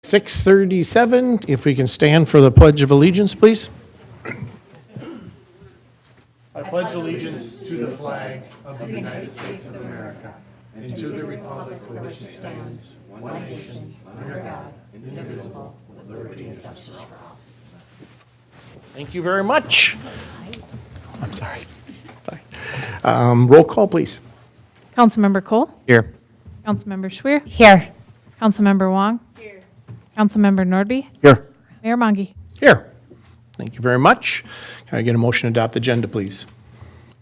6:37. If we can stand for the Pledge of Allegiance, please. I pledge allegiance to the flag of the United States of America and to the republic for which it stands, one nation, under God, indivisible, with liberty and justice for all. Thank you very much. I'm sorry. Roll call, please. Councilmember Cole? Here. Councilmember Schweer? Here. Councilmember Wong? Here. Councilmember Nordby? Here. Mayor Monge? Here. Thank you very much. Can I get a motion to adopt the agenda, please?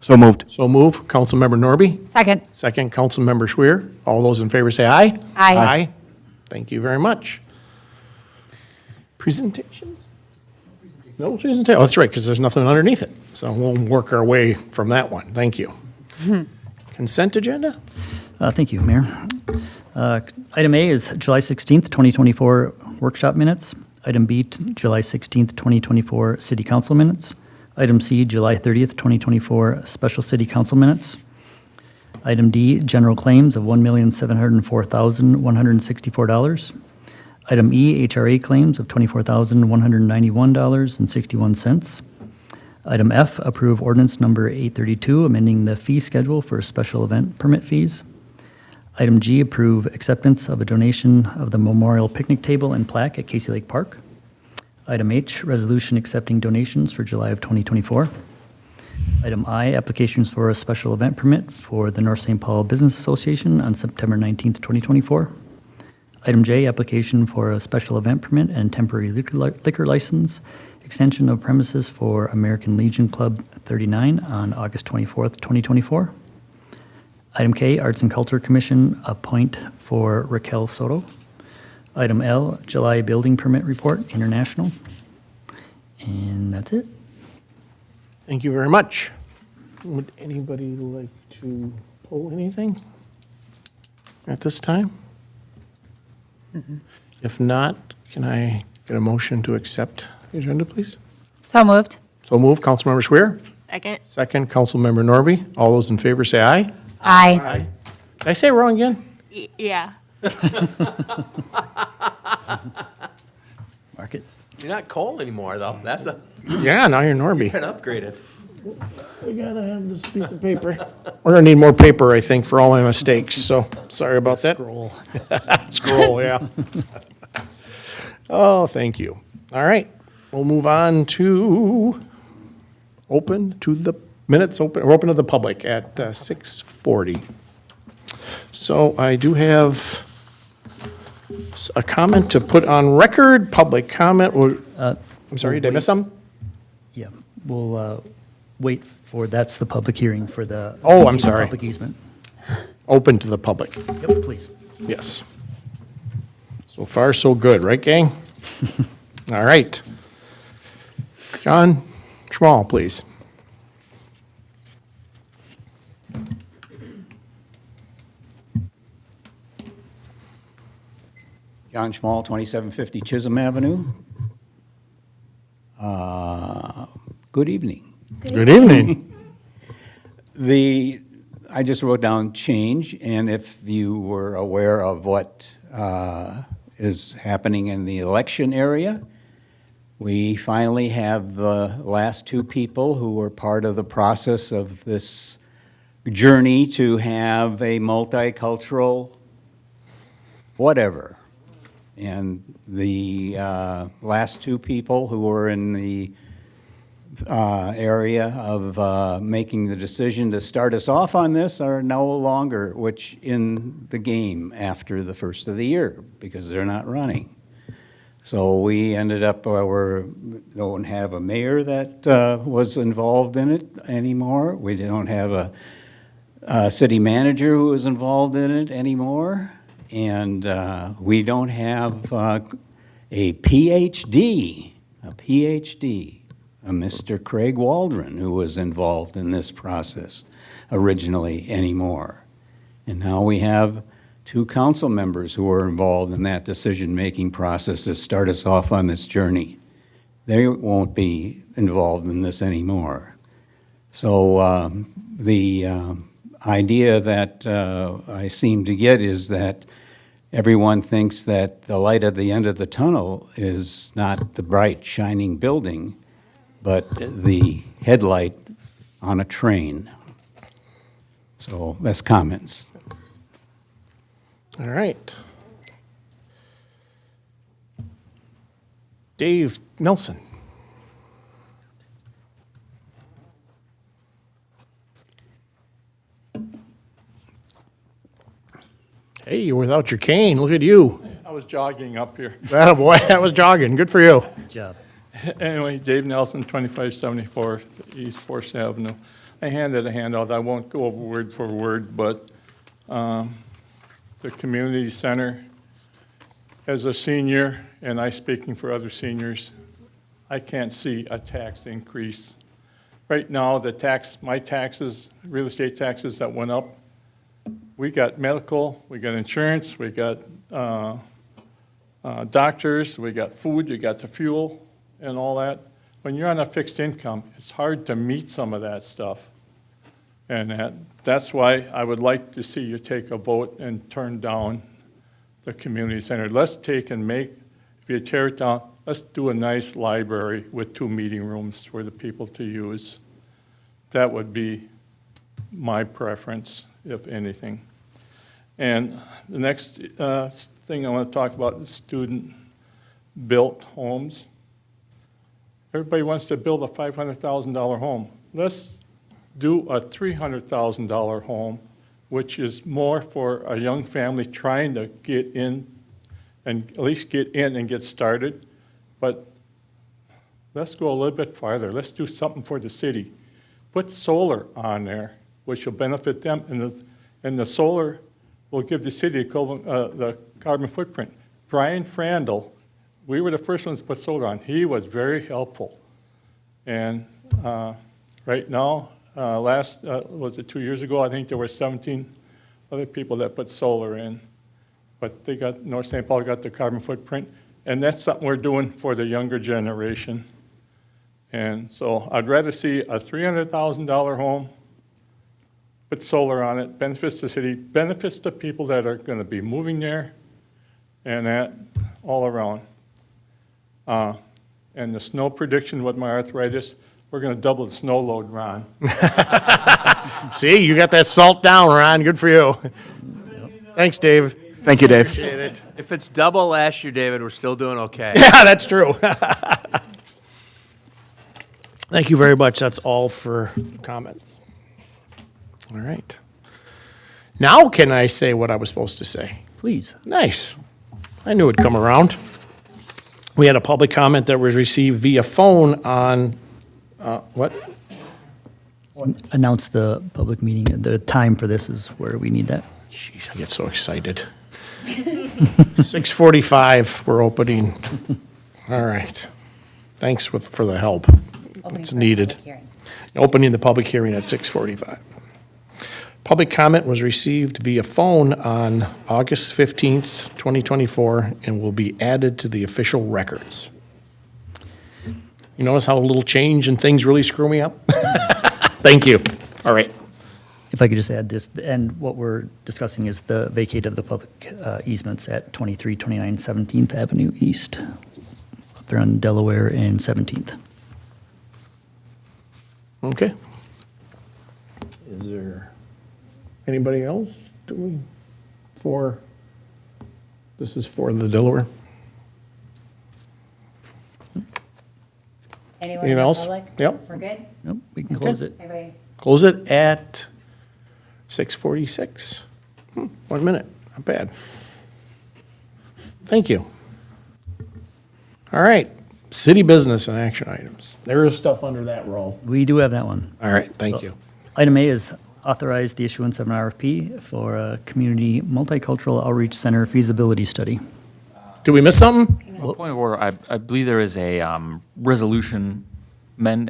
So moved. So move. Councilmember Nordby. Second. Second, Councilmember Schweer. All those in favor say aye. Aye. Aye. Thank you very much. Presentations? No presentation. Oh, that's right, because there's nothing underneath it. So we'll work our way from that one. Thank you. Consent agenda? Thank you, Mayor. Item A is July 16th, 2024 workshop minutes. Item B, July 16th, 2024 city council minutes. Item C, July 30th, 2024 special city council minutes. Item D, general claims of $1,704,164. Item E, HRA claims of $24,191.61. Item F, approve ordinance number 832, amending the fee schedule for special event permit fees. Item G, approve acceptance of a donation of the memorial picnic table and plaque at Casey Lake Park. Item H, resolution accepting donations for July of 2024. Item I, applications for a special event permit for the North St. Paul Business Association on September 19th, 2024. Item J, application for a special event permit and temporary liquor license, extension of premises for American Legion Club 39 on August 24th, 2024. Item K, Arts and Culture Commission, appoint for Raquel Soto. Item L, July Building Permit Report, International. And that's it. Thank you very much. Would anybody like to pull anything at this time? If not, can I get a motion to accept the agenda, please? So moved. So move, Councilmember Schweer. Second. Second, Councilmember Nordby. All those in favor say aye. Aye. Did I say it wrong again? Yeah. Mark it. You're not Cole anymore, though. That's Yeah, now you're Nordby. been upgraded. We gotta have this piece of paper. We're gonna need more paper, I think, for all my mistakes, so sorry about that. Scroll. Scroll, yeah. Oh, thank you. All right, we'll move on to open to the minutes, we're open to the public at 6:40. So I do have a comment to put on record, public comment. I'm sorry, did I miss some? Yeah, we'll wait for, that's the public hearing for the. Oh, I'm sorry. Public easement. Open to the public. Yep, please. Yes. So far, so good, right, gang? All right. John Schmall, please. John Schmall, 2750 Chisholm Avenue. Good evening. Good evening. I just wrote down change, and if you were aware of what is happening in the election area, we finally have the last two people who were part of the process of this journey to have a multicultural whatever. And the last two people who were in the area of making the decision to start us off on this are no longer in the game after the first of the year because they're not running. So we ended up, we don't have a mayor that was involved in it anymore. We don't have a city manager who was involved in it anymore. And we don't have a PhD, Mr. Craig Waldron, who was involved in this process originally anymore. And now we have two council members who were involved in that decision-making process to start us off on this journey. They won't be involved in this anymore. So the idea that I seem to get is that everyone thinks that the light at the end of the tunnel is not the bright shining building, but the headlight on a train. So that's comments. All right. Dave Nelson. Hey, you're without your cane. Look at you. I was jogging up here. Boy, that was jogging. Good for you. Good job. Anyway, Dave Nelson, 2574 East 4th Avenue. I handed a handout. I won't go over word for word, but the community center, as a senior, and I speaking for other seniors, I can't see a tax increase. Right now, my taxes, real estate taxes that went up, we got medical, we got insurance, we got doctors, we got food, you got the fuel and all that. When you're on a fixed income, it's hard to meet some of that stuff. And that's why I would like to see you take a vote and turn down the community center. Let's take and make, if you tear it down, let's do a nice library with 2 meeting rooms for the people to use. That would be my preference, if anything. And the next thing I want to talk about is student-built homes. Everybody wants to build a $500,000 home. Let's do a $300,000 home, which is more for a young family trying to get in and at least get in and get started. But let's go a little bit farther. Let's do something for the city. Put solar on there, which will benefit them, and the solar will give the city the carbon footprint. Brian Frandl, we were the first ones to put solar on. He was very helpful. And right now, was it 2 years ago? I think there were 17 other people that put solar in. But they got, North St. Paul got the carbon footprint. And that's something we're doing for the younger generation. And so I'd rather see a $300,000 home, put solar on it, benefits the city, benefits the people that are going to be moving there, and that all around. And the snow prediction with my arthritis, we're going to double the snow load, Ron. See, you got that salt down, Ron. Good for you. Thanks, Dave. Thank you, Dave. Appreciate it. If it's double last year, David, we're still doing okay. Yeah, that's true. Thank you very much. That's all for comments. All right. Now can I say what I was supposed to say? Please. Nice. I knew it'd come around. We had a public comment that was received via phone on, what? Announce the public meeting. The time for this is where we need that. Jeez, I get so excited. 6:45, we're opening. All right. Thanks for the help. It's needed. Opening the public hearing at 6:45. Public comment was received via phone on August 15th, 2024, and will be added to the official records. You notice how a little change and things really screw me up? Thank you. All right. If I could just add this, and what we're discussing is the vacate of the public easements at 2329 17th Avenue East, up there on Delaware and 17th. Okay. Is there anybody else doing this is for the Delaware? Anyone Anyone in the else? public? Yep. We're good? Nope, we can close it. Everybody? Close it at 6:46. 1 minute, not bad. Thank you. All right, city business and action items. There is stuff under that row. We do have that one. All right, thank you. Item A is authorize the issuance of an RFP for a community multicultural outreach center feasibility study. Did we miss something? Well, point of order, I believe there is a resolution vacating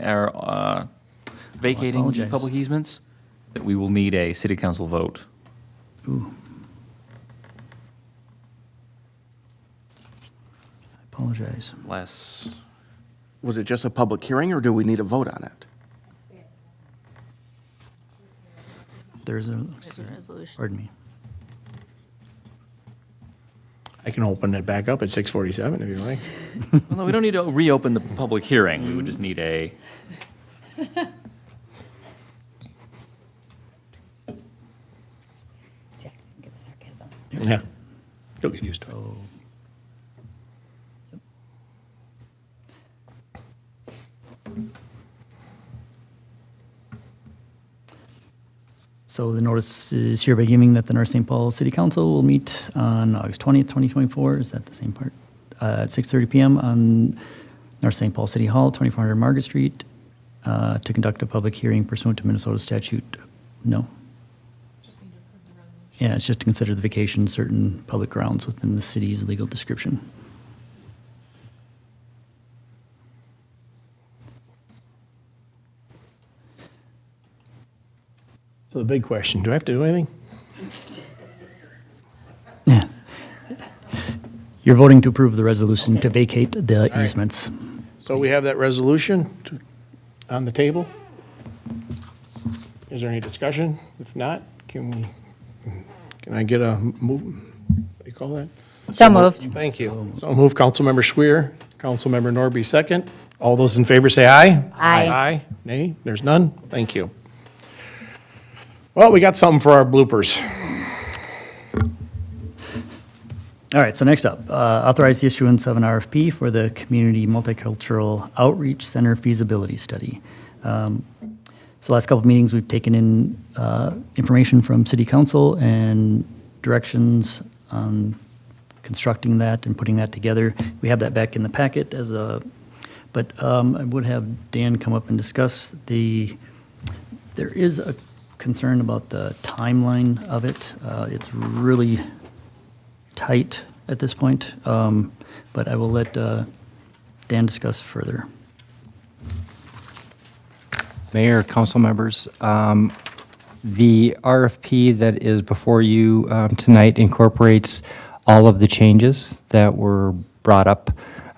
the apologize. public easements that we will need a city council vote. Ooh. I apologize. Was it just a public hearing, or do we need a vote on it? There's a resolution. Pardon me. I can open it back up at 6:47 if you like. Well, no, we don't need to reopen the public hearing. We would just need a, Jack, get the sarcasm. Yeah. You'll get used to it. So the notice is hereby giving that the North St. Paul City Council will meet on August 20th, 2024. Is that the same part? At 6:30 PM on North St. Paul City Hall, 2400 Margaret Street, to conduct a public hearing pursuant to Minnesota statute. No? Yeah, it's just to consider the vacation certain public grounds within the city's legal description. So the big question, do I have to do anything? You're voting to approve the resolution to vacate the right. easements. So we have that resolution on the table. Is there any discussion? If not, can I get a move? What do you call that? So moved. Thank you. So move Councilmember Schweer, Councilmember Nordby second. All those in favor say aye. Aye. Aye. Nay, there's none. Thank you. Well, we got something for our bloopers. All right, so next up, authorize the issuance of an RFP for the Community Multicultural Outreach Center feasibility study. So last couple of meetings, we've taken in information from City Council and directions on constructing that and putting that together. We have that back in the packet as a, but I would have Dan come up and discuss there is a concern about the timeline of it. It's really tight at this point, but I will let Dan discuss further. Mayor, council members, the RFP that is before you tonight incorporates all of the changes that were brought up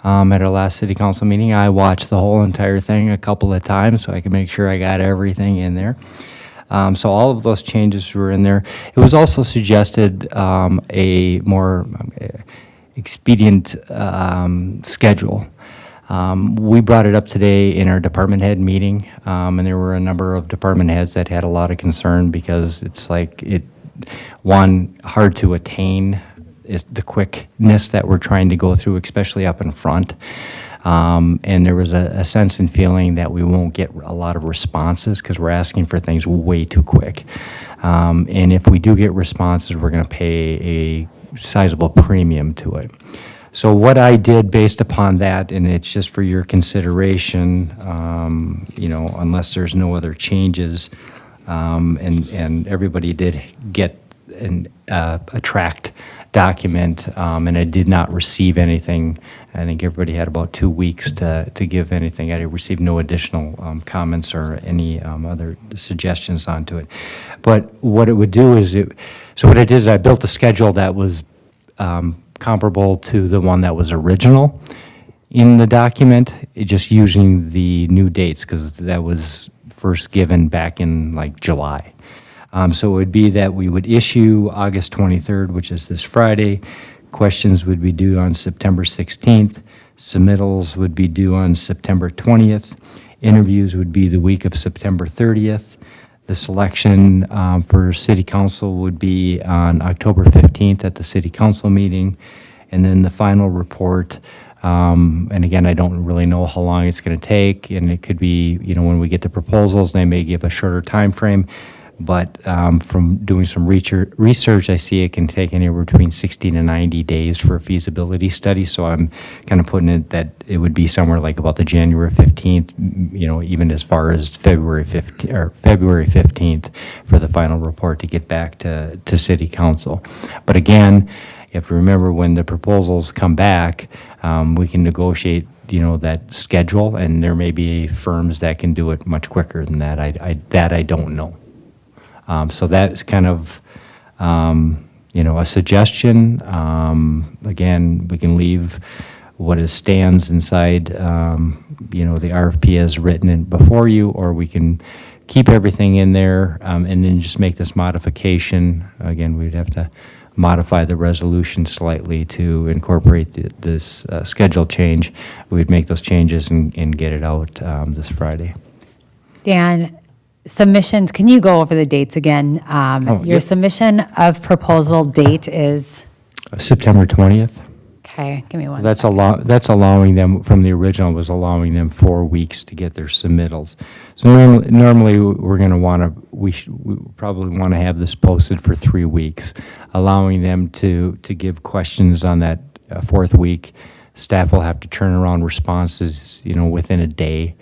at our last city council meeting. I watched the whole entire thing a couple of times so I can make sure I got everything in there. So all of those changes were in there. It was also suggested a more expedient schedule. We brought it up today in our department head meeting, and there were a number of department heads that had a lot of concern because it's like hard to attain is the quickness that we're trying to go through, especially up in front. And there was a sense and feeling that we won't get a lot of responses because we're asking for things way too quick. And if we do get responses, we're going to pay a sizable premium to it. So what I did based upon that, and it's just for your consideration, unless there's no other changes, and everybody did get a tracked document, and I did not receive anything. I think everybody had about 2 weeks to give anything. I received no additional comments or any other suggestions onto it. But what it would do is, so what I did is I built a schedule that was comparable to the one that was original in the document, just using the new dates because that was first given back in like July. So it would be that we would issue August 23rd, which is this Friday. Questions would be due on September 16th. Submittals would be due on September 20th. Interviews would be the week of September 30th. The selection for City Council would be on October 15th at the City Council meeting. And then the final report, and again, I don't really know how long it's going to take, and it could be, when we get the proposals, they may give a shorter time frame. But from doing some research, I see it can take anywhere between 60 to 90 days for a feasibility study. So I'm kind of putting it that it would be somewhere like about the January 15th, even as far as February 15th for the final report to get back to City Council. But again, you have to remember when the proposals come back, we can negotiate that schedule, and there may be firms that can do it much quicker than that. I don't know. So that's kind of, a suggestion. Again, we can leave what stands inside, the RFP as written before you, or we can keep everything in there and then just make this modification. Again, we'd have to modify the resolution slightly to incorporate this schedule change. We'd make those changes and get it out this Friday. Dan, submissions, can you go over the dates again? Your yep. submission of proposal date is, September 20th. okay, give me one That's second. that's allowing them, from the original, was allowing them 4 weeks to get their submittals. So normally we're going to want to, we probably want to have this posted for 3 weeks, allowing them to give questions on that 4th week. Staff will have to turn around responses, within a day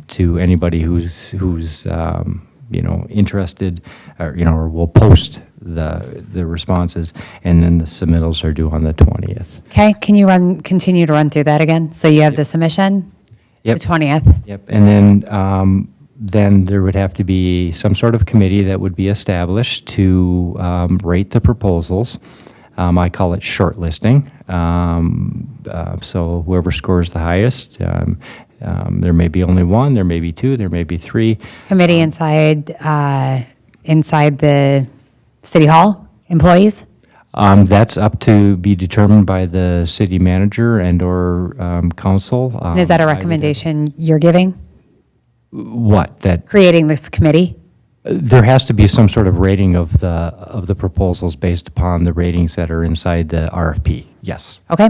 to anybody who's interested, or will post the responses, and then the submittals are due on the 20th. Okay, can you continue to run through that again? So you have the submission, the Yep. 20th. Yep, and then there would have to be some sort of committee that would be established to rate the proposals. I call it shortlisting. So whoever scores the highest, there may be only one, there may be two, there may be three. Committee inside the City Hall employees? That's up to be determined by the city manager and/or council. And is that a I would- recommendation you're giving, What, that? creating this committee? There has to be some sort of rating of the proposals based upon the ratings that are inside the RFP, yes. Okay,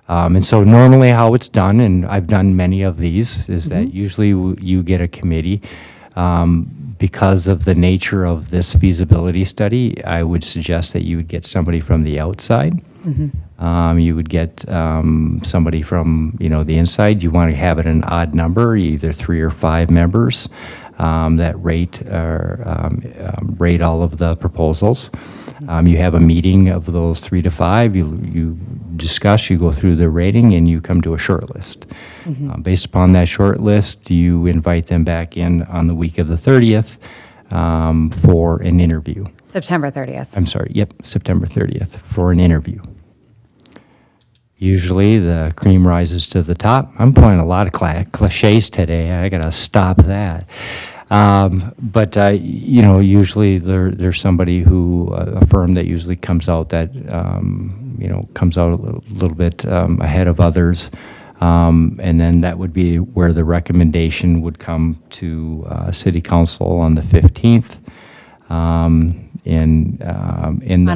And so normally how it's done, and I've done many of these, is that usually you get a committee. Because of the nature of this feasibility study, I would suggest that you would get somebody from the outside. You would get somebody from, the inside. You want to have it an odd number, either 3 or 5 members that rate all of the proposals. You have a meeting of those 3 to 5. You discuss, you go through the rating, and you come to a short list. Based upon that short list, you invite them back in on the week of the 30th for an interview. September 30th. I'm sorry, yep, September 30th for an interview. Usually the cream rises to the top. I'm pulling a lot of cliches today. I got to stop that. But usually there's somebody a firm that usually comes out that, comes out a little bit ahead of others. And then that would be where the recommendation would come to City Council on the 15th. On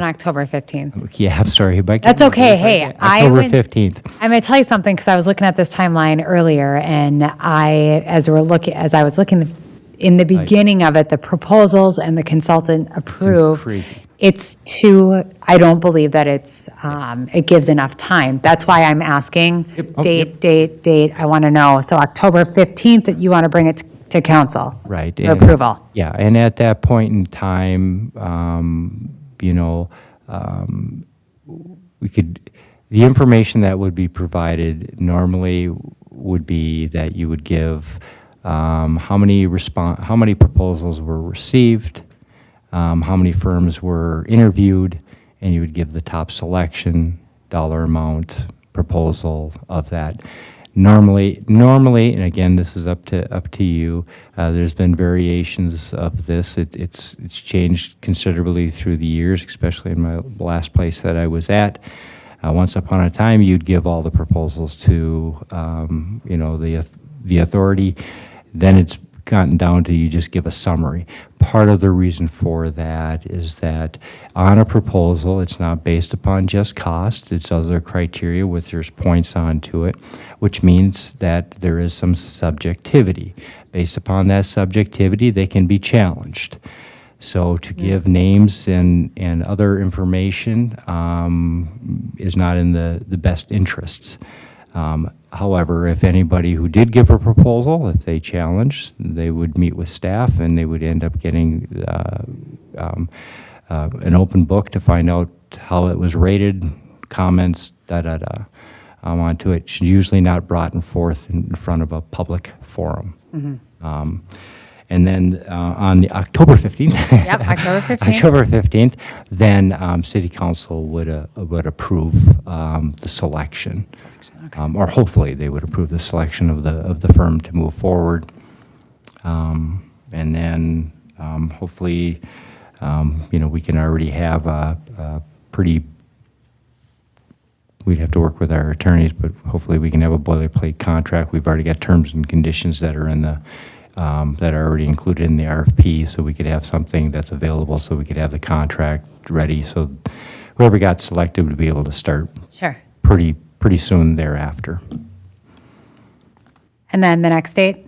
October 15th. Yeah, I'm sorry. That's okay. Hey, October 15th. I'm going to tell you something because I was looking at this timeline earlier, and as I was looking in the beginning of it, the proposals and the consultant approved. Crazy. I don't believe that it gives enough time. That's why I'm asking date. I want to know. So October 15th, that you want to bring it to council. Right. For approval. Yeah, and at that point in time, the information that would be provided normally would be that you would give how many proposals were received, how many firms were interviewed, and you would give the top selection, dollar amount, proposal of that. Normally, and again, this is up to you. There's been variations of this. It's changed considerably through the years, especially in my last place that I was at. Once upon a time, you'd give all the proposals to the authority. Then it's gotten down to you just give a summary. Part of the reason for that is that on a proposal, it's not based upon just cost, it's other criteria with there's points onto it, which means that there is some subjectivity. Based upon that subjectivity, they can be challenged. So to give names and other information is not in the best interests. However, if anybody who did give a proposal, if they challenged, they would meet with staff and they would end up getting an open book to find out how it was rated, comments, onto it. It's usually not brought forth in front of a public forum. And then on the October 15th. Yep, October 15th. October 15th, then City Council would approve the selection. Or hopefully they would approve the selection of the firm to move forward. And then hopefully we can already have a pretty, we'd have to work with our attorneys, but hopefully we can have a boilerplate contract. We've already got terms and conditions that are in the, that are already included in the RFP, so we could have something that's available, so we could have the contract ready, so whoever got selected would be able to start Sure. pretty soon thereafter. And then the next date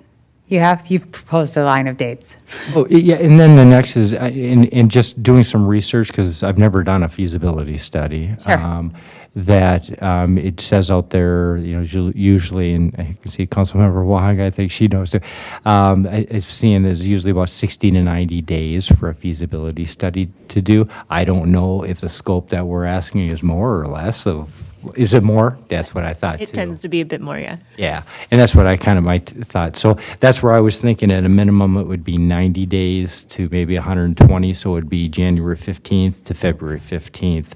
you've proposed a line of dates. Oh, yeah, and then the next is, in just doing some research, because I've never done a feasibility study. Sure. That it says out there, usually, and I can see Councilmember Wong, I think she knows too. I've seen is usually about 60 to 90 days for a feasibility study to do. I don't know if the scope that we're asking is more or less of, is it more? That's what I thought too. It tends to be a bit more, yeah. Yeah, and that's what I kind of thought. So that's where I was thinking at a minimum it would be 90 days to maybe 120, so it would be January 15th to February 15th.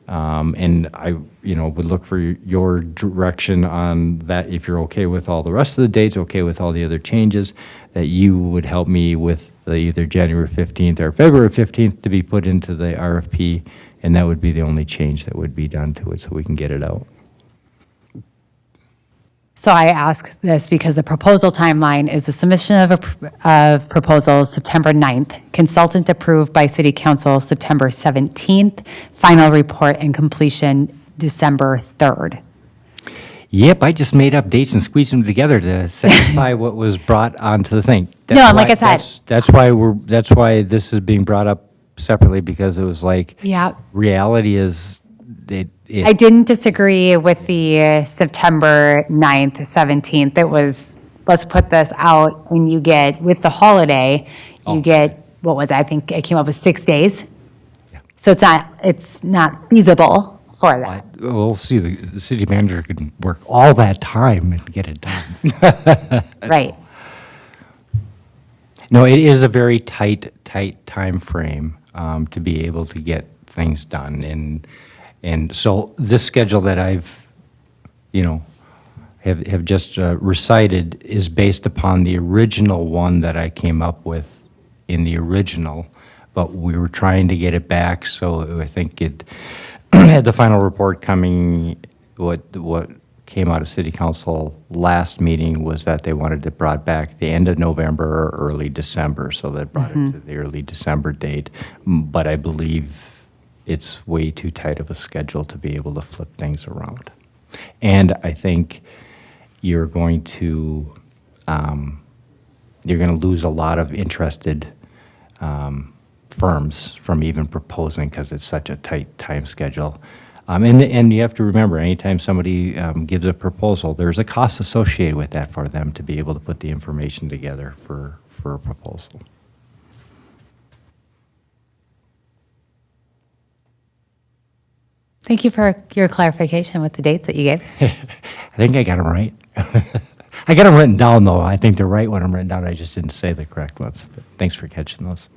And I, would look for your direction on that, if you're okay with all the rest of the dates, okay with all the other changes, that you would help me with the either January 15th or February 15th to be put into the RFP, and that would be the only change that would be done to it, so we can get it out. So I ask this because the proposal timeline is the submission of proposals September 9th, consultant approved by City Council September 17th, final report and completion December 3rd. Yep, I just made up dates and squeezed them together to satisfy what was brought onto the thing. No, and like I said- That's why this is being brought up separately, because it was like, Yeah. reality is, I didn't disagree with the September 9th, 17th. It was, let's put this out, and you get, with the holiday, you get, what was it? I think it came up with 6 days. So it's not feasible for that. we'll see, the city manager can work all that time and get it done. Right. No, it is a very tight time frame to be able to get things done. And so this schedule that I've, have just recited is based upon the original one that I came up with in the original, but we were trying to get it back, so I think it had the final report coming, what came out of City Council last meeting was that they wanted it brought back the end of November or early December, so that brought it to the early December date. But I believe it's way too tight of a schedule to be able to flip things around. And I think you're going to lose a lot of interested firms from even proposing, because it's such a tight time schedule. And you have to remember, anytime somebody gives a proposal, there's a cost associated with that for them to be able to put the information together for a proposal. Thank you for your clarification with the dates that you gave. I think I got them right. I got them written down, though. I think they're right when I'm written down. I just didn't say the correct ones. But thanks for catching those.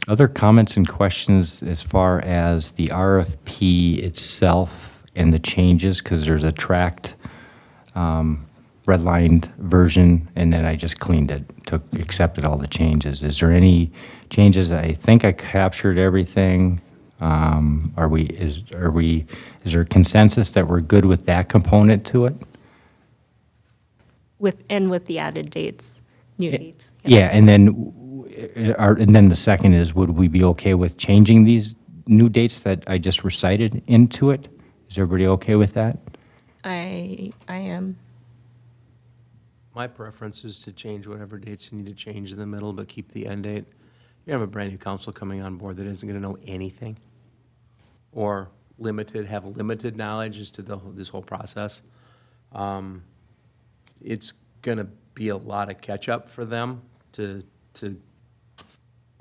Other comments and questions as far as the RFP itself and the changes, because there's a tracked redlined version, and then I just cleaned it, accepted all the changes. Is there any changes? I think I captured everything. Is there consensus that we're good with that component to it? With the added dates, new dates. Yeah, and then the second is, would we be okay with changing these new dates that I just recited into it? Is everybody okay with that? I am. My preference is to change whatever dates you need to change in the middle, but keep the end date. You have a brand-new council coming on board that isn't going to know anything, or have limited knowledge as to this whole process. It's going to be a lot of catch-up for them to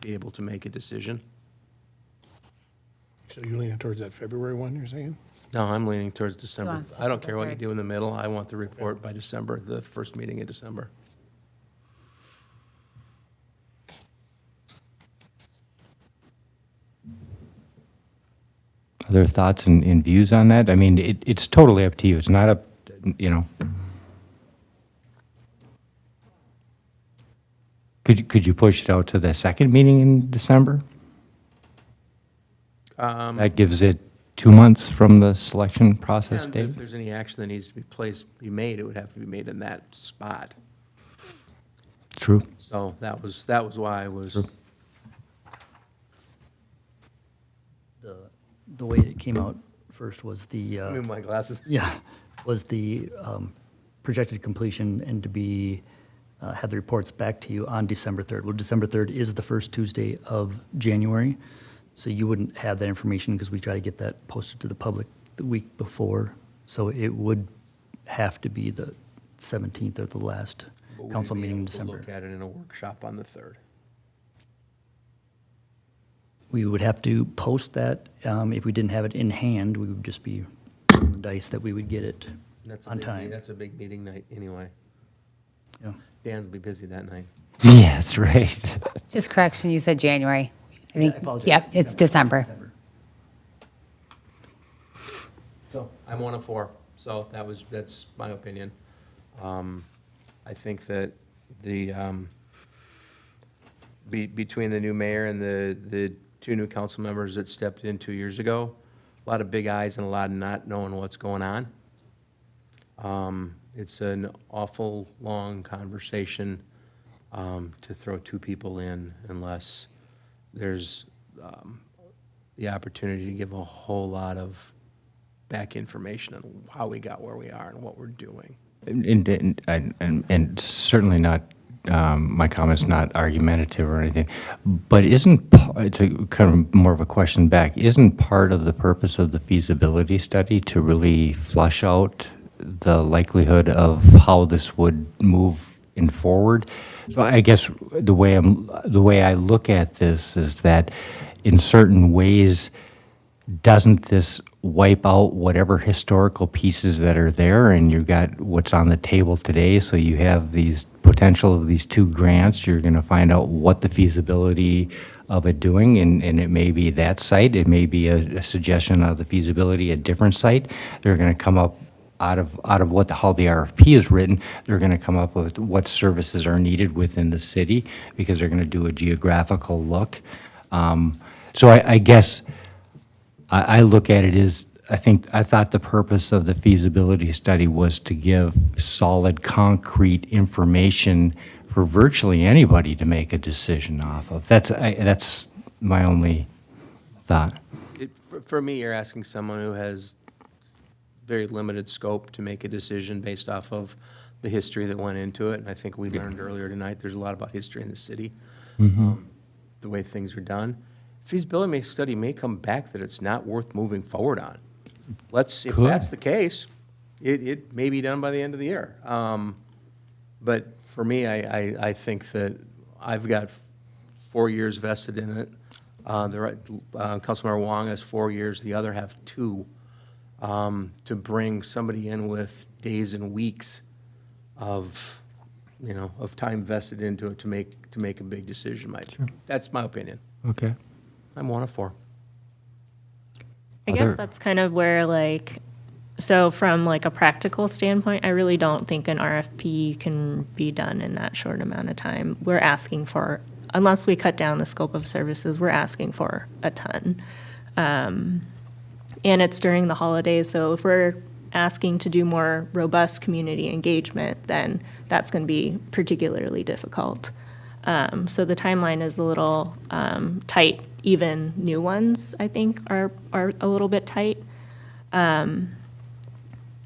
be able to make a decision. So you're leaning towards that February one, you're saying? No, I'm leaning towards December. wants I don't care December what you 3rd. do in the middle. I want the report by December, the first meeting in December. Other thoughts and views on that? I mean, it's totally up to you. It's not up, could you push it out to the second meeting in December? That gives it 2 months from the selection process And date? if there's any action that needs to be made, it would have to be made in that spot. True. So that was why I was, The way it came out first was the, I mean, my glasses. yeah, was the projected completion and to be, have the reports back to you on December 3rd. Well, December 3rd is the first Tuesday of January, so you wouldn't have that information because we try to get that posted to the public the week before. So it would have to be the 17th or the last But we'd council be meeting in able to December. Look at it in a workshop on the 3rd. We would have to post that. If we didn't have it in hand, we would just be rolling the dice that we would get it And that's a on big time. That's a big meeting night anyway. Yeah. Dan will be busy that night. Yes, right. Just correction, you said January. I think, I apologize. yep, it's December. So I'm 1 of 4, so that's my opinion. I think that the, between the new mayor and the 2 new council members that stepped in 2 years ago, a lot of big eyes and a lot of not knowing what's going on. It's an awful long conversation to throw 2 people in unless there's the opportunity to give a whole lot of back information on how we got where we are and what we're doing. And certainly not, my comment's not argumentative or anything, but it's a kind of more of a question back, isn't part of the purpose of the feasibility study to really flush out the likelihood of how this would move in forward? So I guess the way I look at this is that in certain ways, doesn't this wipe out whatever historical pieces that are there, and you've got what's on the table today, so you have these potential of these 2 grants, you're gonna find out what the feasibility of it doing, and it may be that site, it may be a suggestion of the feasibility, a different site. They're gonna come up out of how the RFP is written, they're gonna come up with what services are needed within the city, because they're gonna do a geographical look. So I guess, I look at it as, I thought the purpose of the feasibility study was to give solid, concrete information for virtually anybody to make a decision off of. That's my only thought. For me, you're asking someone who has very limited scope to make a decision based off of the history that went into it. And I think we learned earlier tonight, there's a lot about history in the city, the way things are done. Feasibility study may come back that it's not worth moving forward on. If that's the case, it may be done by the end of the year. But for me, I think that I've got 4 years vested in it. Councilmember Wong has 4 years, the other have 2. To bring somebody in with days and weeks of time vested into it to make a big decision. That's my opinion. Okay. I'm 1 of 4. I guess that's kind of where so from a practical standpoint, I really don't think an RFP can be done in that short amount of time. We're asking for, unless we cut down the scope of services, we're asking for a ton. And it's during the holidays, so if we're asking to do more robust community engagement, then that's going to be particularly difficult. So the timeline is a little tight. Even new ones, I think, are a little bit tight. I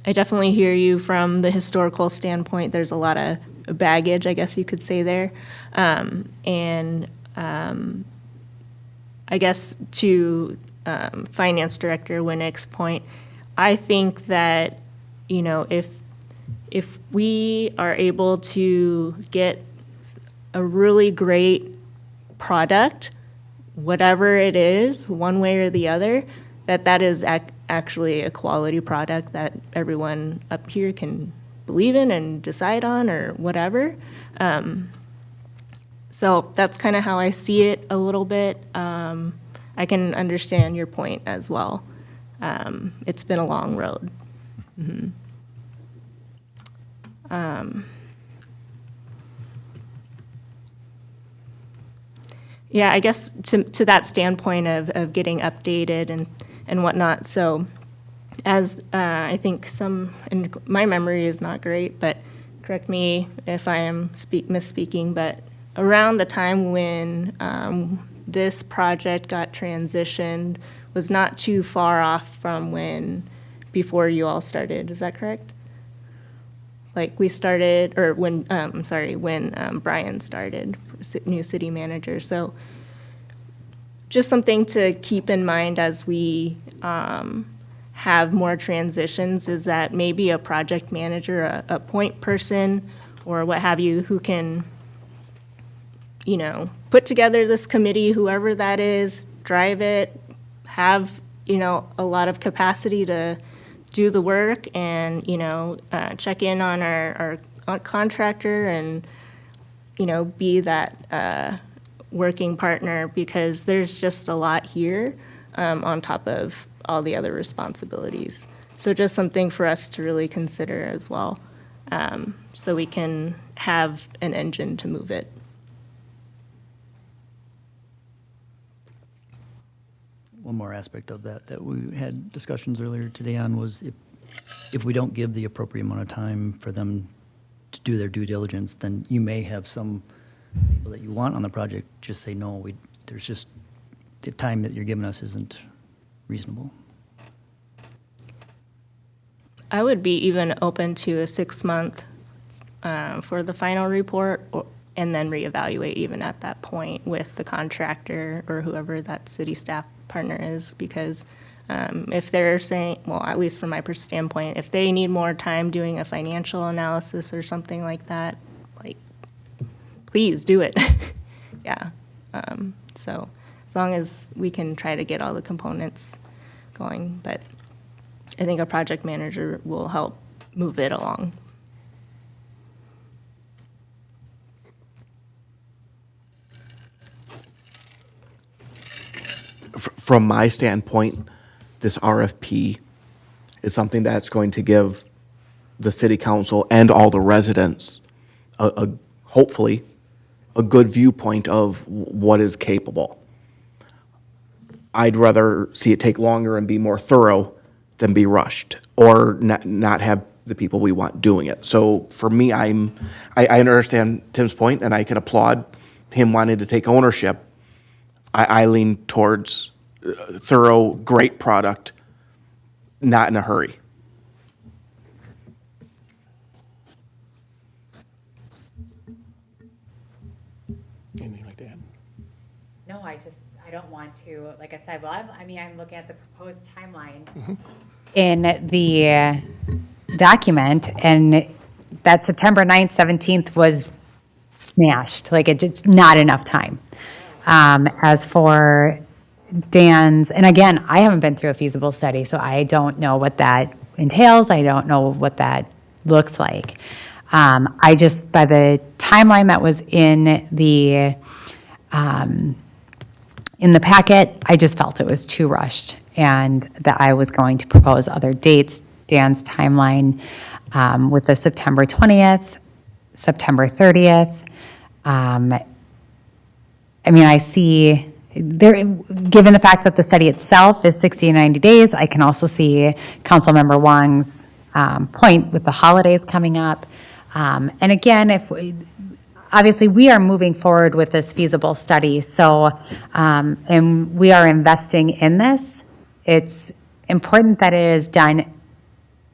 definitely hear you from the historical standpoint. There's a lot of baggage, I guess you could say there. And I guess to Finance Director Winnick's point, I think that, if we are able to get a really great product, whatever it is, one way or the other, that is actually a quality product that everyone up here can believe in and decide on or whatever. So that's kind of how I see it a little bit. I can understand your point as well. It's been a long road. Yeah, I guess to that standpoint of getting updated and whatnot. So as I think and my memory is not great, but correct me if I am misspeaking, but around the time when this project got transitioned was not too far off from before you all started. Is that correct? Like we started, or when, when Brian started, new city manager. So just something to keep in mind as we have more transitions is that maybe a project manager, a point person, or what have you, who can, put together this committee, whoever that is, drive it, have, a lot of capacity to do the work and, check in on our contractor and, be that working partner, because there's just a lot here on top of all the other responsibilities. So just something for us to really consider as well, so we can have an engine to move it. One more aspect of that we had discussions earlier today on was if we don't give the appropriate amount of time for them to do their due diligence, then you may have some people that you want on the project just say, no, there's just, the time that you're giving us isn't reasonable. I would be even open to a 6-month for the final report, and then reevaluate even at that point with the contractor or whoever that city staff partner is, because if they're saying, well, at least from my standpoint, if they need more time doing a financial analysis or something like that, like, please do it. Yeah. So as long as we can try to get all the components going, but I think a project manager will help move it along. From my standpoint, this RFP is something that's going to give the city council and all the residents hopefully a good viewpoint of what is capable. I'd rather see it take longer and be more thorough than be rushed or not have the people we want doing it. So for me, I understand Tim's point, and I can applaud him wanting to take ownership. I lean towards thorough, great product, not in a hurry. Anything like that? No, I don't want to, like I said, well, I'm looking at the proposed timeline in the document, and that September 9th, 17th was smashed. Like, it's not enough time. As for Dan's, and again, I haven't been through a feasible study, so I don't know what that entails. I don't know what that looks like. I just, by the timeline that was in the packet, I just felt it was too rushed, and that I was going to propose other dates. Dan's timeline with the September 20th, September 30th. I see there, given the fact that the study itself is 60 to 90 days, I can also see Councilmember Wong's point with the holidays coming up. And again, obviously we are moving forward with this feasible study, so, and we are investing in this. It's important that it is done in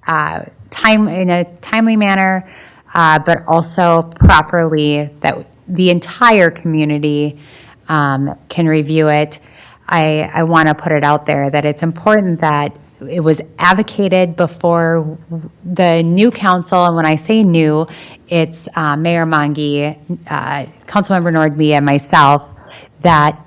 a timely manner, but also properly, that the entire community can review it. I want to put it out there that it's important that it was advocated before the new council, and when I say new, it's Mayor Monge, Councilmember Nordby, and myself, that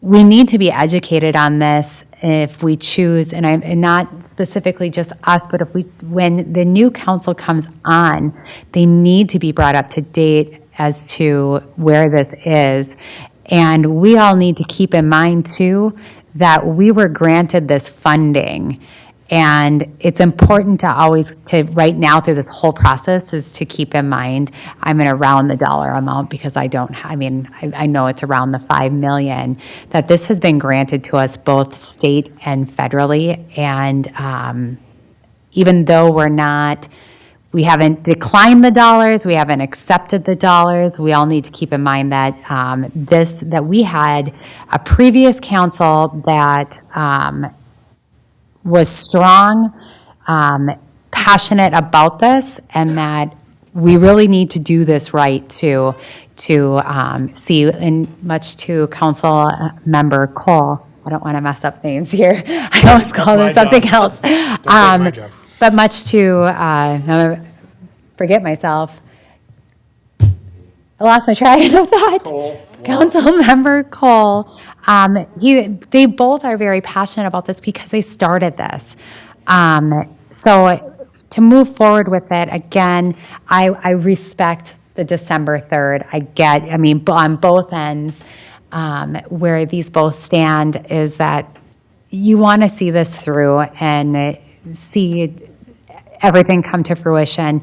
we need to be educated on this if we choose, and not specifically just us, but when the new council comes on, they need to be brought up to date as to where this is. And we all need to keep in mind too that we were granted this funding, And it's important to always, to right now through this whole process, is to keep in mind, I'm going to round the dollar amount because I know it's around the 5 million, that this has been granted to us both state and federally. And even though we haven't declined the dollars, we haven't accepted the dollars, we all need to keep in mind that that we had a previous council that was strong, passionate about this, and that we really need to do this right to see, and much to Council Member Cole. I don't want to mess up names here. I always call my them something job. else. Don't take my job. But much to forget myself. I lost my train of thought. Councilmember Cole, they both are very passionate about this because they started this. So to move forward with it, again, I respect the December 3rd. On both ends, where these both stand is that you want to see this through and see everything come to fruition.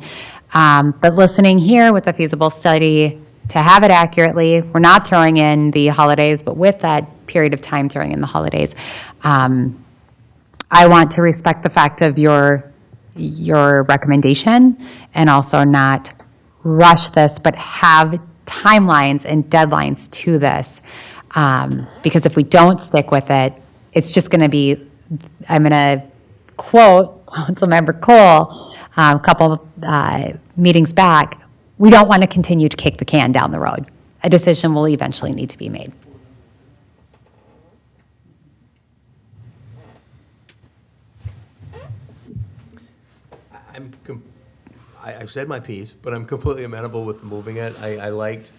But listening here with the feasible study, to have it accurately, we're not throwing in the holidays, but with that period of time throwing in the holidays, I want to respect the fact of your recommendation and also not rush this, but have timelines and deadlines to this. Because if we don't stick with it, it's just going to be, I'm going to quote Councilmember Cole a couple of meetings back, we don't want to continue to kick the can down the road. A decision will eventually need to be made. I've said my piece, but I'm completely amenable with moving it. I liked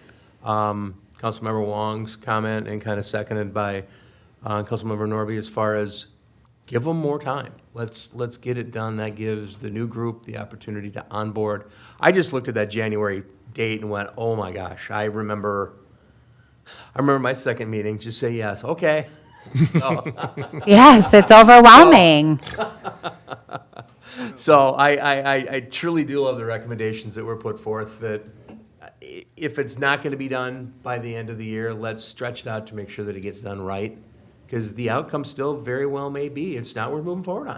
Councilmember Wong's comment and kind of seconded by Councilmember Nordby as far as give them more time. Let's get it done. That gives the new group the opportunity to onboard. I just looked at that January date and went, oh my gosh, I remember my second meeting, just say yes, okay. Yes, it's overwhelming. So I truly do love the recommendations that were put forth, that if it's not going to be done by the end of the year, let's stretch it out to make sure that it gets done right, because the outcome still very well may be it's not worth moving forward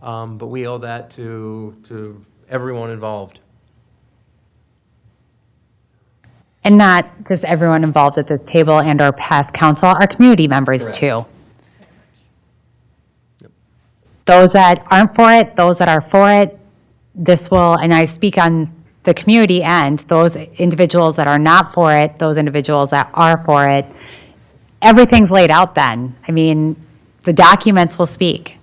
on. But we owe that to everyone involved. And not just everyone involved at this table and our past council, our community members too. Those that aren't for it, those that are for it, this will, and I speak on the community end, those individuals that are not for it, those individuals that are for it, everything's laid out then. I mean, the documents will speak.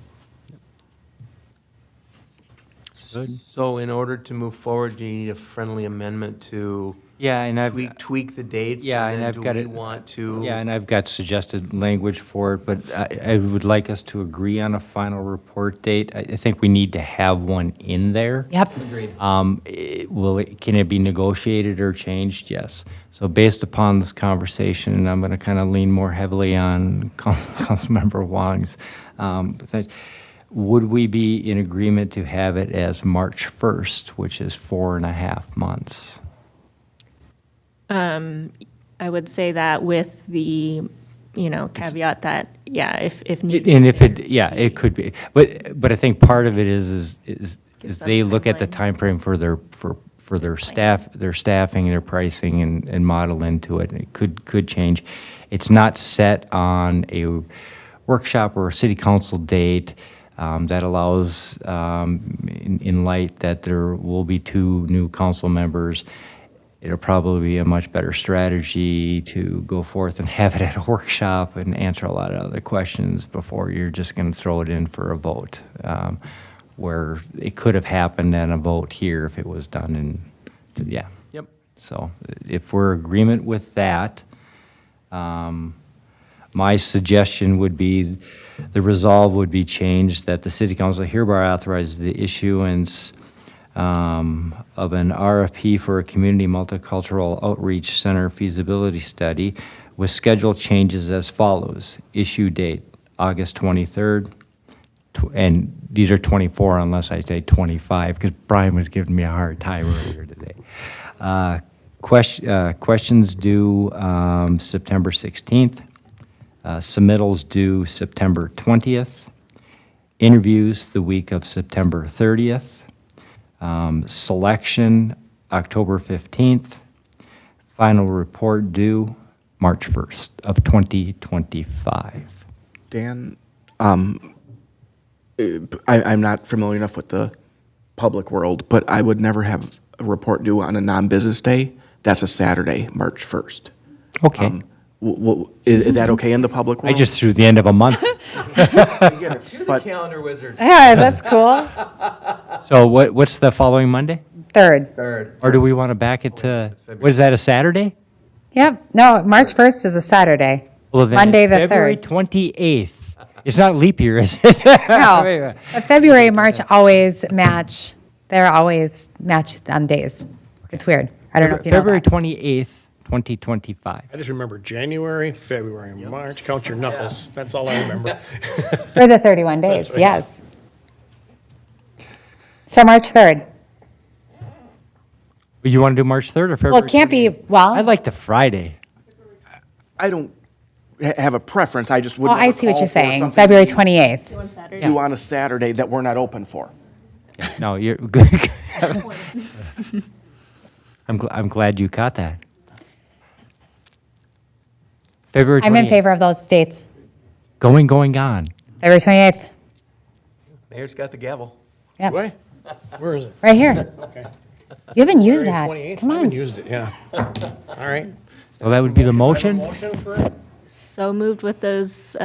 So in order to move forward, do you need a friendly amendment to Yeah, and I've tweak the dates? Yeah, and and then I've got do it. we want to? Yeah, and I've got suggested language for it, but I would like us to agree on a final report date. I think we need to have one in there. Yep. Can it be negotiated or changed? Yes. So based upon this conversation, and I'm going to kind of lean more heavily on Councilmember Wong's, would we be in agreement to have it as March 1st, which is 4.5 months? I would say that with the, caveat that, yeah, if needed. And if it, yeah, it could be, but I think part of it is they look at the timeframe for their staff, their staffing, their pricing, and model into it. And it could change. It's not set on a workshop or a city council date that allows, in light that there will be 2 new council members. It'll probably be a much better strategy to go forth and have it at a workshop and answer a lot of other questions before you're just going to throw it in for a vote, where it could have happened at a vote here if it was done in, yeah. Yep. So if we're in agreement with that, my suggestion would be the resolve would be changed that the city council hereby authorizes the issuance of an RFP for a community multicultural outreach center feasibility study with schedule changes as follows. Issue date, August 23rd, and these are 24 unless I say 25, because Brian was giving me a hard time earlier today. Questions due September 16th. Submittals due September 20th. Interviews the week of September 30th. Selection October 15th. Final report due March 1st of 2025. Dan, I'm not familiar enough with the public world, but I would never have a report due on a non-business day. That's a Saturday, March 1st. Okay. Is that okay in the public I world? just threw the end of a month. But Calendar wizard. Yeah, that's cool. So what's the following Monday? Third. Or do we want to back it to, what is that, a Saturday? Yep. No, March 1st is a Saturday. Well, then Monday it's the February 3rd. 28th. It's not leap year, is it? No. But February, March always match. They're always match on days. It's weird. I don't know if you know February that. 28th, 2025. I just remember January, February, and March. Count your knuckles. That's all I remember. For the 31 days, right. yes. So March 3rd. Would you want to do March 3rd or February? Well, it can't be, 28th? well, I'd like the Friday. I don't have a preference. I just would well, I never see what call you're for saying. something February 28th. On Saturday. due on a Saturday that we're not open for. No, you're good. I'm glad you caught that. February 28th. I'm in favor of those dates. Going, gone. February 28th. Mayor's got the gavel. Yep, Wait, where is it? right here. Okay. You haven't used February that. 28th? Come I haven't on. used it, yeah. All right. So that would be the motion? Motion for it? So moved with those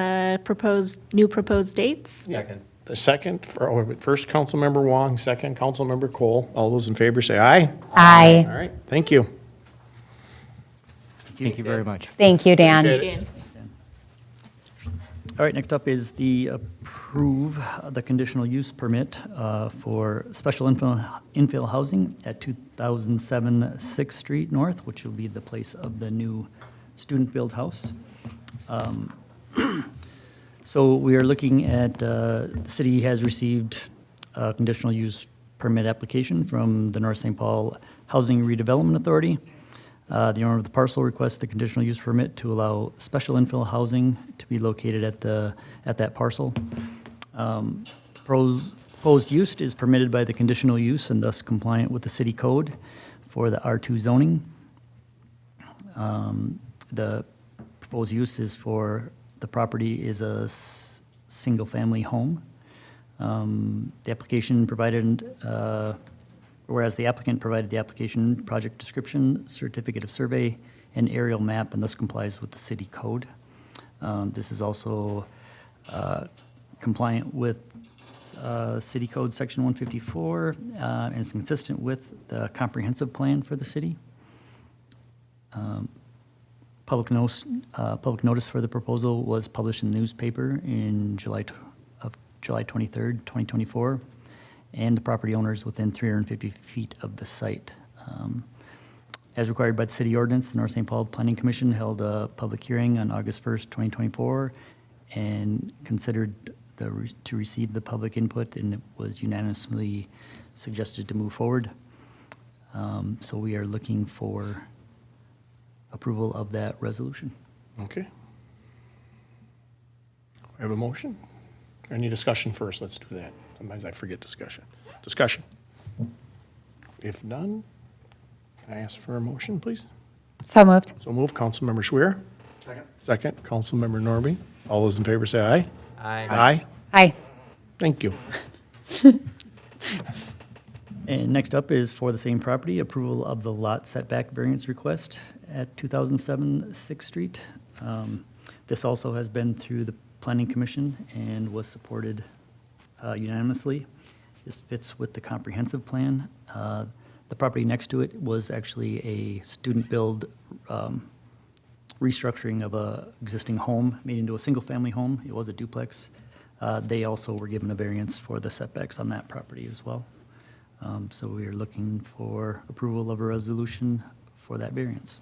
new proposed dates? Second. The second, first Councilmember Wong, second Councilmember Cole. All those in favor say aye. All Aye. right, thank you. Thank you very much. Thank you, Dan. Dan. All right, next up is the approve the conditional use permit for special infill housing at 2007 6th Street North, which will be the place of the new student-built house. So we are looking at, the city has received a conditional use permit application from the North St. Paul Housing Redevelopment Authority. The owner of the parcel requests the conditional use permit to allow special infill housing to be located at that parcel. Proposed use is permitted by the conditional use and thus compliant with the city code for the R2 zoning. The proposed use is for, the property is a single-family home. The application provided, whereas the applicant provided the application project description, certificate of survey, and aerial map, and thus complies with the city code. This is also compliant with City Code Section 154, and is consistent with the comprehensive plan for the city. Public notice for the proposal was published in the newspaper in July 23rd, 2024, and the property owner is within 350 feet of the site. As required by the city ordinance, the North St. Paul Planning Commission held a public hearing on August 1st, 2024, and considered to receive the public input, and it was unanimously suggested to move forward. So we are looking for approval of that resolution. Okay. We have a motion? Any discussion first? Let's do that. Sometimes I forget discussion. Discussion. If none, can I ask for a motion, please? So moved. So move, Councilmember Schweer. Second. Second, Councilmember Nordby. All those in favor say aye. Aye. Aye. Aye. Thank you. And next up is for the same property, approval of the lot setback variance request at 2007 6th Street. This also has been through the Planning Commission and was supported unanimously. This fits with the comprehensive plan. The property next to it was actually a student-build restructuring of a existing home made into a single-family home. It was a duplex. They also were given a variance for the setbacks on that property as well. So we are looking for approval of a resolution for that variance.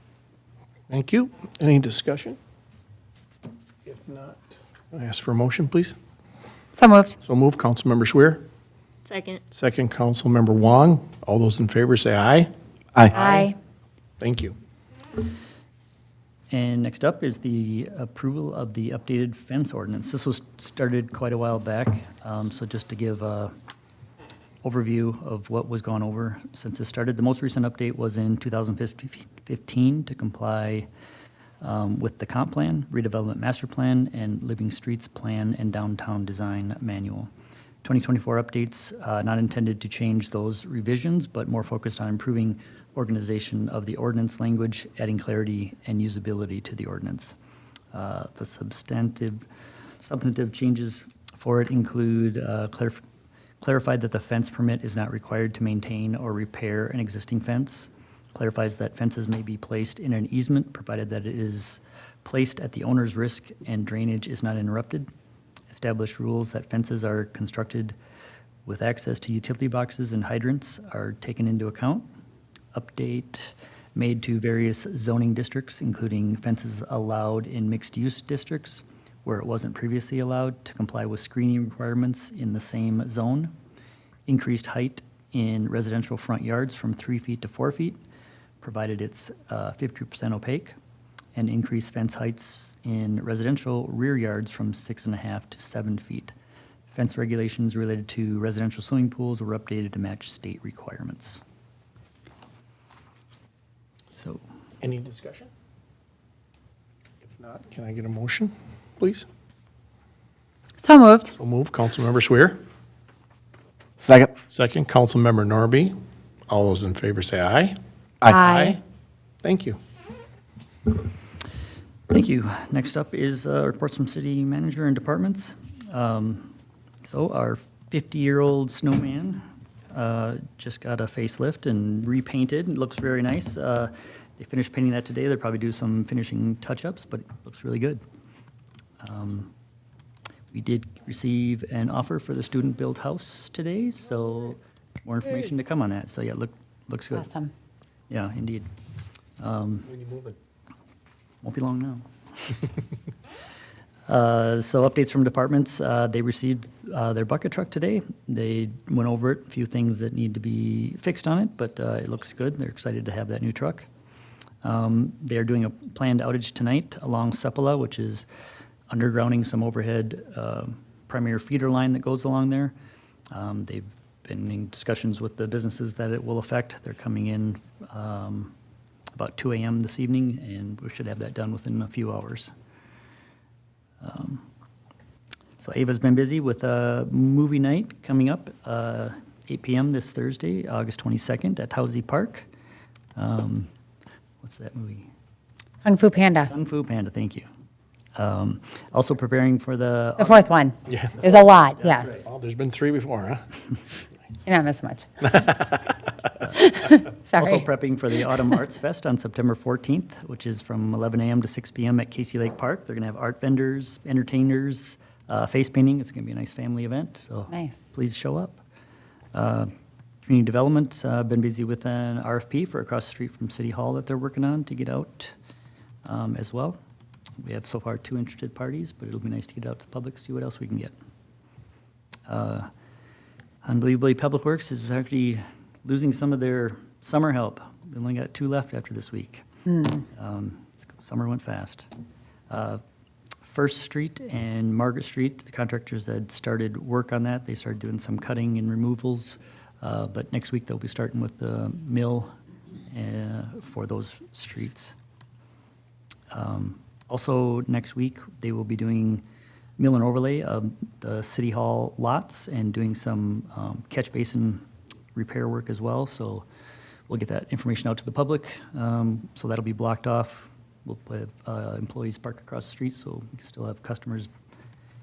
Thank you. Any discussion? If not, I ask for a motion, please. So moved. So move, Councilmember Schweer. Second. Second, Councilmember Wong. All those in favor say aye. Aye. Thank you. And next up is the approval of the updated fence ordinance. This was started quite a while back, so just to give a overview of what was gone over since it started. The most recent update was in 2015 to comply with the comp plan, redevelopment master plan, and living streets plan and downtown design manual. 2024 updates not intended to change those revisions, but more focused on improving organization of the ordinance language, adding clarity and usability to the ordinance. The substantive changes for it include clarified that the fence permit is not required to maintain or repair an existing fence, clarifies that fences may be placed in an easement provided that it is placed at the owner's risk and drainage is not interrupted, established rules that fences are constructed with access to utility boxes and hydrants are taken into account, update made to various zoning districts, including fences allowed in mixed-use districts where it wasn't previously allowed to comply with screening requirements in the same zone, increased height in residential front yards from 3 feet to 4 feet, provided it's 50% opaque, and increased fence heights in residential rear yards from 6.5 to 7 feet. Fence regulations related to residential swimming pools were updated to match state requirements. So, Any discussion? If not, can I get a motion, please? So moved. So move, Councilmember Schweer. Second. Second, Councilmember Nordby. All those in favor say aye. Aye. Thank you. thank you. Next up is reports from city manager and departments. So our 50-year-old snowman just got a facelift and repainted. It looks very nice. They finished painting that today. They'll probably do some finishing touch-ups, but it looks really good. We did receive an offer for the student-built house today, so more information to come on that. So yeah, looks good. Awesome. Yeah, indeed. When you moving? Won't be long now. So updates from departments, they received their bucket truck today. They went over it, a few things that need to be fixed on it, but it looks good. They're excited to have that new truck. They're doing a planned outage tonight along Sepala, which is undergrounding some overhead primary feeder line that goes along there. They've been in discussions with the businesses that it will affect. They're coming in about 2 a.m. this evening, and we should have that done within a few hours. So Ava's been busy with a movie night coming up, 8 p.m. this Thursday, August 22nd at Housie Park. What's that movie? Kung Fu Panda. Kung Fu Panda, thank you. Also preparing for the... The fourth one. Yeah. There's a lot, yes. Well, there's been 3 before, huh? You're not missing much. Also Sorry. prepping for the Autumn Arts Fest on September 14th, which is from 11 a.m. to 6 p.m. at Casey Lake Park. They're going to have art vendors, entertainers, face painting. It's going to be a nice family event, so Nice. please show up. Community Development, been busy with an RFP for across the street from City Hall that they're working on to get out as well. We have so far 2 interested parties, but it'll be nice to get it out to the public, see what else we can get. Unbelievably, Public Works is actually losing some of their summer help. We only got 2 left after this week. Summer went fast. First Street and Margaret Street, the contractors had started work on that. They started doing some cutting and removals, but next week they'll be starting with the mill for those streets. Also, next week, they will be doing mill and overlay of the City Hall lots and doing some catch basin repair work as well. So we'll get that information out to the public. So that'll be blocked off. We'll have employees park across the street, so we can still have customers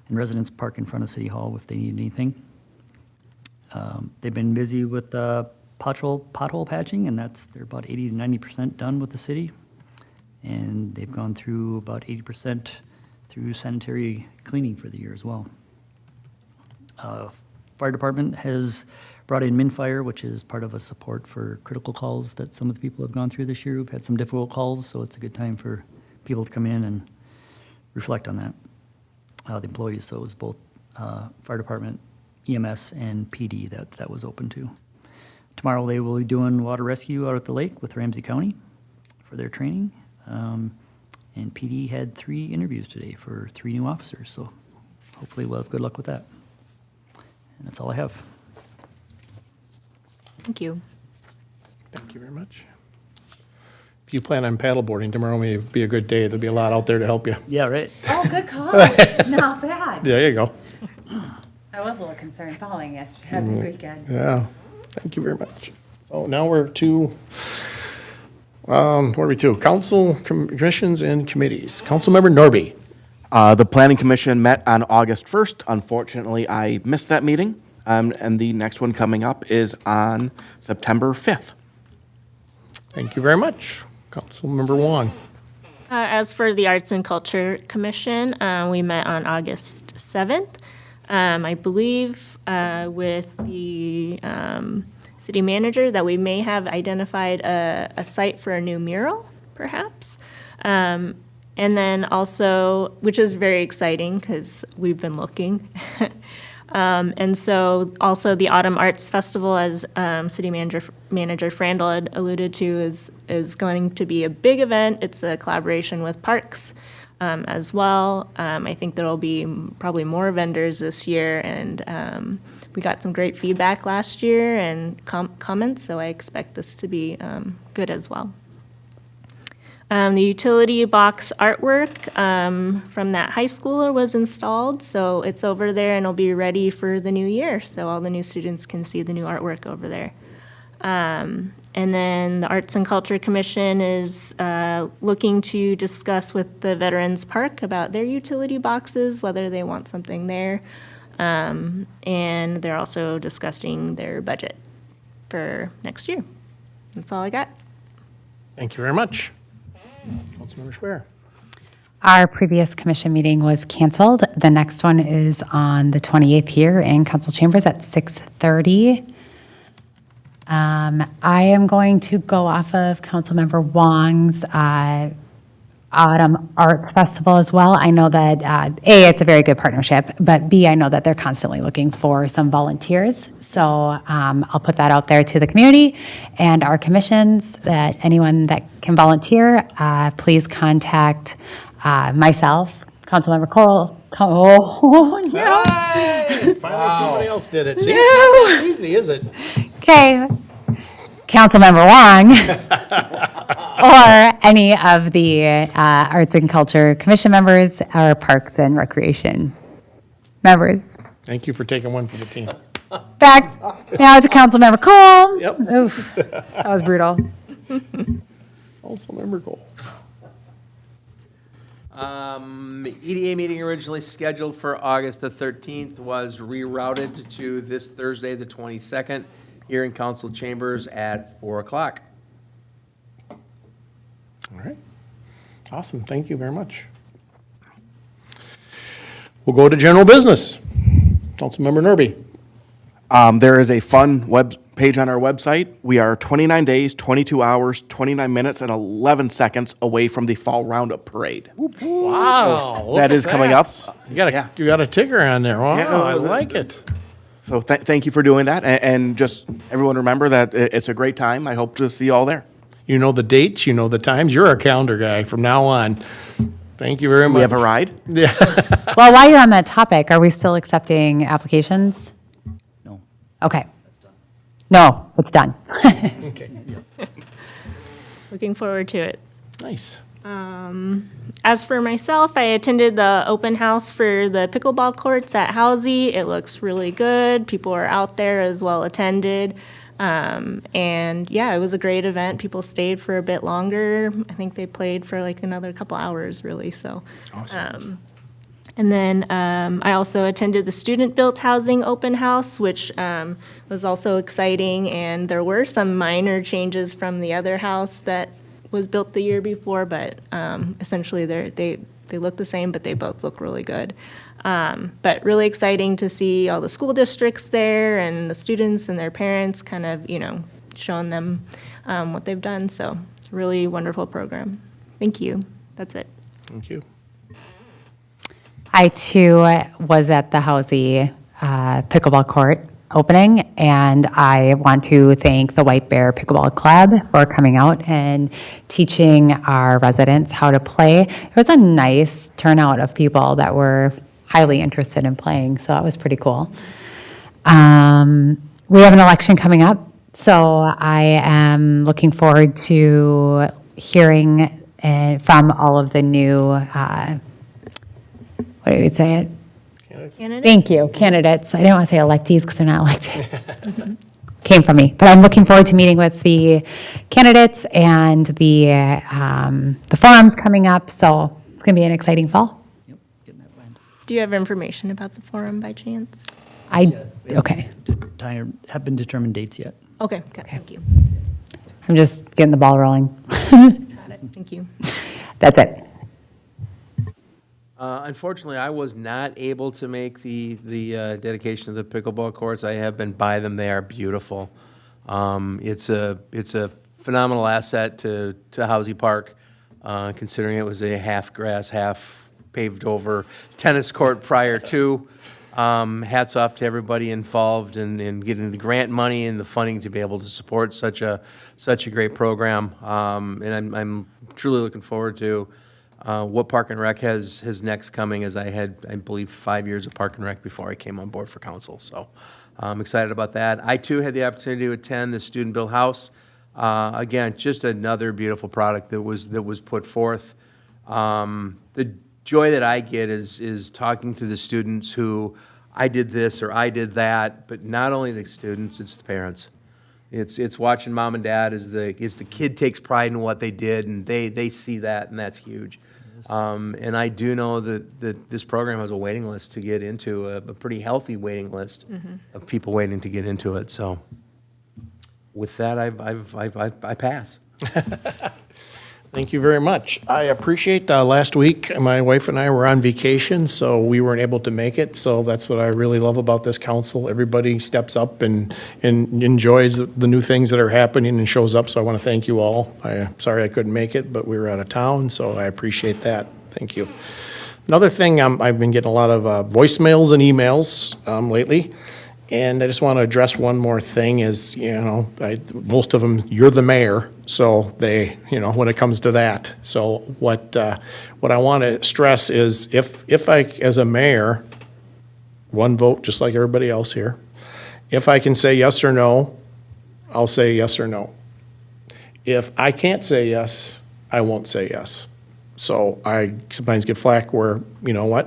and residents park in front of City Hall if they need anything. They've been busy with pothole patching, and they're about 80 to 90% done with the city. And they've gone through about 80% through sanitary cleaning for the year as well. Fire department has brought in MinFire, which is part of a support for critical calls that some of the people have gone through this year. We've had some difficult calls, so it's a good time for people to come in and reflect on that. The employees, so it was both fire department, EMS, and PD that was open to. Tomorrow, they will be doing water rescue out at the lake with Ramsey County for their training. And PD had 3 interviews today for 3 new officers, so hopefully we'll have good luck with that. And that's all I have. Thank you. Thank you very much. If you plan on paddleboarding, tomorrow may be a good day. There'll be a lot out there to help you. Yeah, right. Oh, good call. Not bad. There you go. I was a little concerned following yesterday, this weekend. Yeah, thank you very much. So now we're to, what are we to? Council, commissions, and committees. Councilmember Nordby. The Planning Commission met on August 1st. Unfortunately, I missed that meeting, and the next one coming up is on September 5th. Thank you very much. Councilmember Wong. As for the Arts and Culture Commission, we met on August 7th. I believe with the city manager that we may have identified a site for a new mural, perhaps. And then also, which is very exciting because we've been looking. And so also the Autumn Arts Festival, as City Manager Frandl had alluded to, is going to be a big event. It's a collaboration with Parks as well. I think there will be probably more vendors this year, and we got some great feedback last year and comments, so I expect this to be good as well. The utility box artwork from that high schooler was installed, so it's over there and it'll be ready for the new year, so all the new students can see the new artwork over there. And then the Arts and Culture Commission is looking to discuss with the Veterans Park about their utility boxes, whether they want something there. And they're also discussing their budget for next year. That's all I got. Thank you very much. Councilmember Schweer. Our previous commission meeting was canceled. The next one is on the 28th here in council chambers at 6:30. I am going to go off of Councilmember Wong's Autumn Arts Festival as well. I know that, A, it's a very good partnership, but B, I know that they're constantly looking for some volunteers. So I'll put that out there to the community and our commissions, that anyone that can volunteer, please contact myself, Councilmember Cole. Oh, yeah. Hey, finally somebody else did it. See, it's not that easy, is it? Okay. Councilmember Wong, or any of the Arts and Culture Commission members or Parks and Recreation members. Thank you for taking one for the team. Back now to Councilmember Cole. Yep. Oof, that was brutal. Councilmember Cole. EDA meeting originally scheduled for August the 13th was rerouted to this Thursday, the 22nd, here in council chambers at 4 o'clock. All right. Awesome. Thank you very much. We'll go to general business. Councilmember Nordby. There is a fun web page on our website. We are 29 days, 22 hours, 29 minutes, and 11 seconds away from the Fall Roundup Parade. Wow. That is coming up. You got a ticker on there. Wow, Yeah. I like it. So thank you for doing that. And just everyone remember that it's a great time. I hope to see you all there. You know the dates, you know the times. You're our calendar guy from now on. Thank you very much. We have a ride? Yeah. Well, while you're on that topic, are we still accepting applications? No. Okay. No, it's done. Okay. Looking forward to it. Nice. As for myself, I attended the open house for the pickleball courts at Housey. It looks really good. People are out there as well attended. And yeah, it was a great event. People stayed for a bit longer. I think they played for like another couple hours, really. So, Awesome. and then I also attended the student-built housing open house, which was also exciting. And there were some minor changes from the other house that was built the year before, but essentially they look the same, but they both look really good. But really exciting to see all the school districts there and the students and their parents kind of, showing them what they've done. So really wonderful program. Thank you. That's it. Thank you. I too was at the Housey pickleball court opening, and I want to thank the White Bear Pickleball Club for coming out and teaching our residents how to play. It was a nice turnout of people that were highly interested in playing, so that was pretty cool. We have an election coming up, so I am looking forward to hearing from all of the new, what do you say it? Candidate? Thank you, candidates. I didn't want to say electees because they're not elected. Came from me. But I'm looking forward to meeting with the candidates and the forums coming up. So it's going to be an exciting fall. Yep, getting that planned. Do you have information about the forum by chance? Okay. Have been determined dates yet? Okay, good, thank you. I'm just getting the ball rolling. Got it, thank you. That's it. Unfortunately, I was not able to make the dedication of the pickleball courts. I have been by them. They are beautiful. It's a phenomenal asset to Housey Park, considering it was a half grass, half paved over tennis court prior to. Hats off to everybody involved in getting the grant money and the funding to be able to support such a great program. And I'm truly looking forward to what Park and Rec has next coming, as I had, I believe, 5 years of Park and Rec before I came on board for council. So I'm excited about that. I, too, had the opportunity to attend the Student Built House. Again, just another beautiful product that was put forth. The joy that I get is talking to the students who, I did this or I did that, but not only the students, it's the parents. It's watching mom and dad as the kid takes pride in what they did, and they see that, and that's huge. And I do know that this program has a waiting list to get into, a pretty healthy waiting list of people waiting to get into it. So with that, I pass. Thank you very much. I appreciate last week, my wife and I were on vacation, so we weren't able to make it. So that's what I really love about this council. Everybody steps up and enjoys the new things that are happening and shows up. So I want to thank you all. I'm sorry I couldn't make it, but we were out of town, so I appreciate that. Thank you. Another thing, I've been getting a lot of voicemails and emails lately. And I just want to address one more thing is, most of them, you're the mayor, so they, when it comes to that. So what I want to stress is if I, as a mayor, one vote, just like everybody else here, if I can say yes or no, I'll say yes or no. If I can't say yes, I won't say yes. So I sometimes get flack where,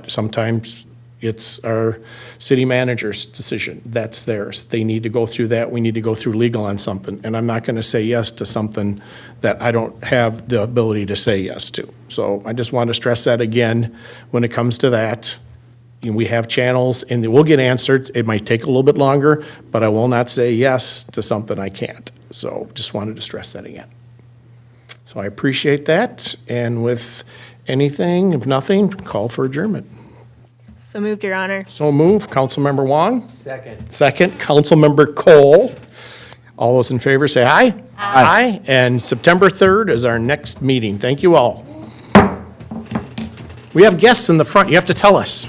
sometimes it's our city manager's decision. That's theirs. They need to go through that. We need to go through legal on something. And I'm not going to say yes to something that I don't have the ability to say yes to. So I just want to stress that again when it comes to that. We have channels and they will get answered. It might take a little bit longer, but I will not say yes to something I can't. So just wanted to stress that again. So I appreciate that. And with anything, if nothing, call for adjournment. So moved, Your Honor. So move, Councilmember Wong. Second. Second, Councilmember Cole. All those in favor say aye. Aye. And September 3rd is our next meeting. Thank you all. We have guests in the front. You have to tell us.